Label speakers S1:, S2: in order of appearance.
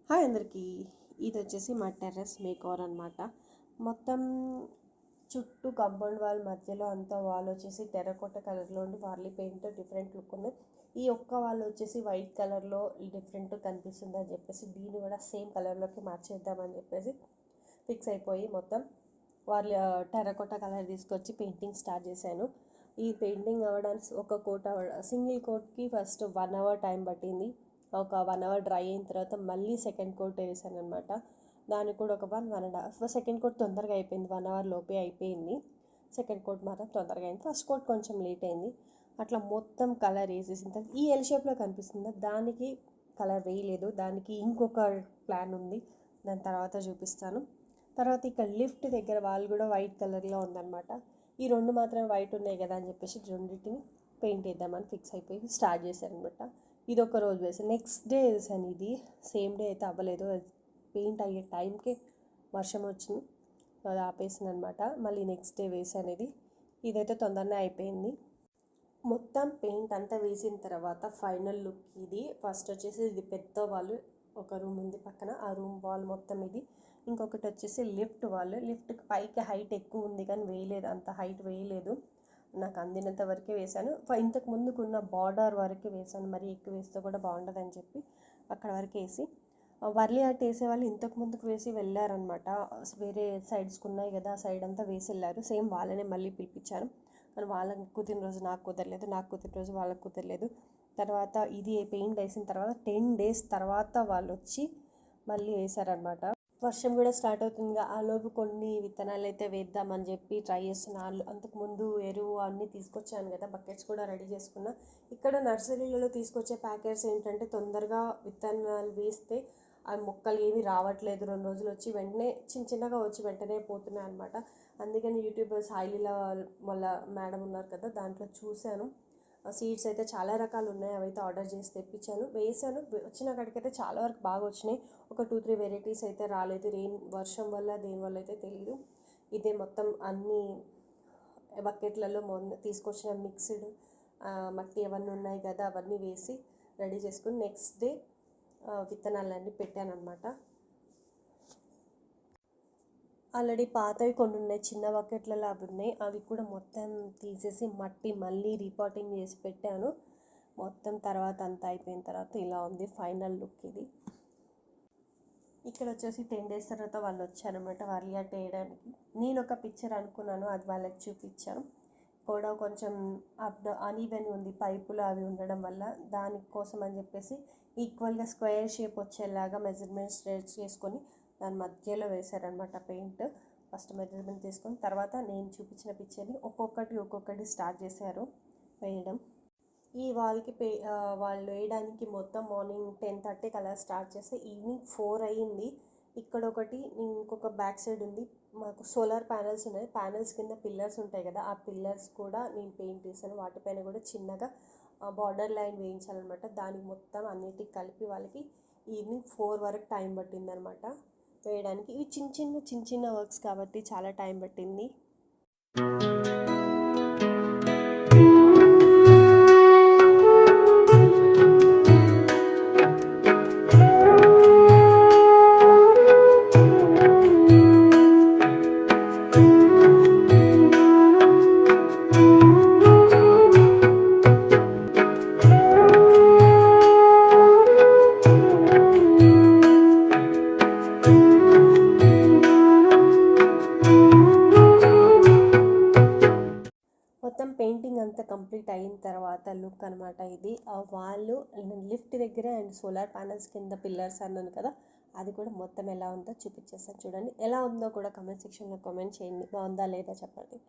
S1: Hi అందరికీ. ఇది వచ్చేసి మా టెర్రస్ మేకోవర్ అనమాట. మొత్తం చుట్టూ కాంపౌండ్ వాల్ మధ్యలో అంతా వాల్ వచ్చేసి టెర్రకోట కలర్లో ఉండి వార్లీ పెయింట్ డిఫరెంట్ లుక్ ఉంది. ఈ ఒక్క వాల్ వచ్చేసి వైట్ కలర్లో డిఫరెంట్ కనిపిస్తుంది అని చెప్పేసి దీన్ని కూడా సేమ్ కలర్లోకి మార్చేద్దామని చెప్పేసి ఫిక్స్ అయిపోయి మొత్తం వాళ్ళ టెర్రకోట కలర్ తీసుకొచ్చి పెయింటింగ్ స్టార్ట్ చేశాను. ఈ పెయింటింగ్ అవ్వడానికి ఒక కోట్ సింగిల్ కోట్కి ఫస్ట్ 1 అవర్ టైం పట్టింది. ఒక 1 అవర్ డ్రై అయిన తర్వాత మళ్ళీ సెకండ్ కోట్ వేసాను అనమాట. దానికి కూడా ఒక 1.5 సెకండ్ కోట్ తొందరగా అయిపోయింది, 1 అవర్ లోపే అయిపోయింది. సెకండ్ కోట్ మాత్రం తొందరగా అయింది, ఫస్ట్ కోట్ కొంచెం లేట్ అయింది. అట్లా మొత్తం కలర్ వేసేసిన తర్వాత ఈ ఎల్ షేప్లో కనిపిస్తుందా, దానికి కలర్ వేయలేదు. దానికి ఇంకొక ప్లాన్ ఉంది, దాని తర్వాత చూపిస్తాను. తర్వాత ఇక్కడ లిఫ్ట్ దగ్గర వాళ్ళు కూడా వైట్ కలర్లో ఉందన్నమాట. ఈ రెండు మాత్రమే వైట్ ఉన్నాయి కదా అని చెప్పేసి రెండింటిని పెయింట్ వేద్దామని ఫిక్స్ అయిపోయి స్టార్ట్ చేశాను అనమాట. ఇది ఒక రోజు వేసాను, నెక్స్ట్ డే వేసాను. ఇది సేమ్ డే అయితే అవ్వలేదు, పెయింట్ అయ్యే టైంకి వర్షం వచ్చింది, అది ఆపేసింది అనమాట. మళ్ళీ నెక్స్ట్ డే వేసాను. ఇదైతే తొందరనే అయిపోయింది. మొత్తం పెయింట్ అంతా వేసిన తర్వాత ఫైనల్ లుక్ ఇది. ఫస్ట్ వచ్చేసి ఇది పెద్ద వాళ్ళు ఒక రూమ్ ఉంది పక్కన, ఆ రూమ్ వాల్ మొత్తం ఇది. ఇంకొకటి వచ్చేసి లిఫ్ట్ వాళ్ళు, లిఫ్ట్కి పైకి హైట్ ఎక్కువ ఉంది కానీ వేయలేదు, అంత హైట్ వేయలేదు. నాకు అందినంత వరకే వేశాను. ఇంతకు ముందుకున్న బార్డర్ వరకు వేసాను, మరి ఎక్కువ వేస్తే కూడా బాగుండదని చెప్పి అక్కడ వరకు వేసి వర్లీ ఆర్ట్ వేసేవాళ్ళు ఇంతకు ముందుకు వేసి వెళ్ళారనమాట. వేరే సైడ్స్కి ఉన్నాయి కదా, ఆ సైడ్ అంతా వేసి వెళ్ళారు. సేమ్ వాళ్ళనే మళ్ళీ పిలిపించాను, కానీ వాళ్ళకి కుదిరిన రోజు నాకు కుదరలేదు, నాకు కుదిరిన రోజు వాళ్ళకి కుదరలేదు. తర్వాత ఇది పెయింట్ వేసిన తర్వాత 10 days తర్వాత వాళ్ళు వచ్చి మళ్ళీ వేశారనమాట. వర్షం కూడా స్టార్ట్ అవుతుంది, ఆలోపు కొన్ని విత్తనాలు అయితే వేద్దామని చెప్పి ట్రై చేస్తున్నాను. అంతకుముందు ఎరువు అన్నీ తీసుకొచ్చాను కదా, బకెట్స్ కూడా రెడీ చేసుకున్నా. ఇక్కడ నర్సరీలలో తీసుకొచ్చే ప్యాకెట్స్ ఏంటంటే తొందరగా విత్తనాలు వేస్తే ఆ మొక్కలు ఏవి రావట్లేదు, 2 రోజులు వచ్చి వెంటనే చిన్నగా వచ్చి వెంటనే పోతున్నాయి అనమాట. అందుకని యూట్యూబర్స్ హైలీలా వాళ్ళ మేడం ఉన్నారు కదా, దాంట్లో చూశాను. సీడ్స్ అయితే చాలా రకాలు ఉన్నాయి, అవైతే ఆర్డర్ చేసి తెప్పించాను, వేసాను. వచ్చిన కాడికైతే చాలా వరకు బాగా వచ్చినాయి. ఒక 2-3 వెరైటీస్ అయితే రాలేదు, వర్షం వల్ల దేనివల్ల అయితే తెలియదు. ఇదే మొత్తం అన్ని బకెట్లలో తీసుకొచ్చిన మిక్స్డ్ మట్టి అవన్నీ ఉన్నాయి కదా, అవన్నీ వేసి రెడీ చేసుకుని నెక్స్ట్ డే విత్తనాలన్నీ పెట్టాను అనమాట. ఆల్రెడీ పాతవి కొన్ని ఉన్నాయి, చిన్న బకెట్లలో అవి ఉన్నాయి, అవి కూడా మొత్తం తీసేసి మట్టి మళ్ళీ రీపాటింగ్ చేసి పెట్టాను. మొత్తం తర్వాత అంతా అయిపోయిన తర్వాత ఇలా ఉంది ఫైనల్ లుక్ ఇది. ఇక్కడ వచ్చేసి 10 days తర్వాత వాళ్ళు వచ్చారనమాట వర్లీ ఆర్ట్ వేయడానికి. నేను ఒక పిక్చర్ అనుకున్నాను, అది వాళ్ళకి చూపించాను. కూడా కొంచెం అన్ఈవెన్ ఉంది, పైపులు అవి ఉండడం వల్ల, దానికోసం అని చెప్పేసి ఈక్వల్గా స్క్వేర్ షేప్ వచ్చేలాగా మెజర్మెంట్స్ చేసుకొని దాని మధ్యలో వేశారనమాట పెయింట్. ఫస్ట్ మెజర్మెంట్ తీసుకొని తర్వాత నేను చూపించిన పిక్చర్ని ఒక్కొక్కటి స్టార్ట్ చేశారు వేయడం. ఈ వాల్కి వాళ్ళు వేయడానికి మొత్తం మార్నింగ్ 10:30 అలా స్టార్ట్ చేస్తే ఈవినింగ్ 4 అయ్యింది. ఇక్కడ ఒకటి ఇంకొక బ్యాక్ సైడ్ ఉంది, మాకు సోలార్ ప్యానెల్స్ ఉన్నాయి, ప్యానెల్స్ కింద పిల్లర్స్ ఉంటాయి కదా, ఆ పిల్లర్స్ కూడా నేను పెయింట్ చేశాను. వాటిపైన కూడా చిన్నగా బార్డర్ లైన్ వేయించాలన్నమాట. దానికి మొత్తం అన్నిటికి కలిపి వాళ్ళకి ఈవినింగ్ 4 వరకు టైం పట్టిందనమాట వేయడానికి. ఇవి చిన్న చిన్న వర్క్స్ కాబట్టి చాలా టైం పట్టింది. మొత్తం పెయింటింగ్ అంతా కంప్లీట్ అయిన తర్వాత లుక్ అనమాట ఇది. వాళ్ళు లిఫ్ట్ దగ్గర అండ్ సోలార్ ప్యానల్స్ కింద పిల్లర్స్ అన్నాను కదా, అది కూడా మొత్తం ఎలా ఉందో చూపించేస్తాను చూడండి. ఎలా ఉందో కూడా కామెంట్ సెక్షన్లో కామెంట్ చేయండి, బాగుందా లేదా చెప్పండి.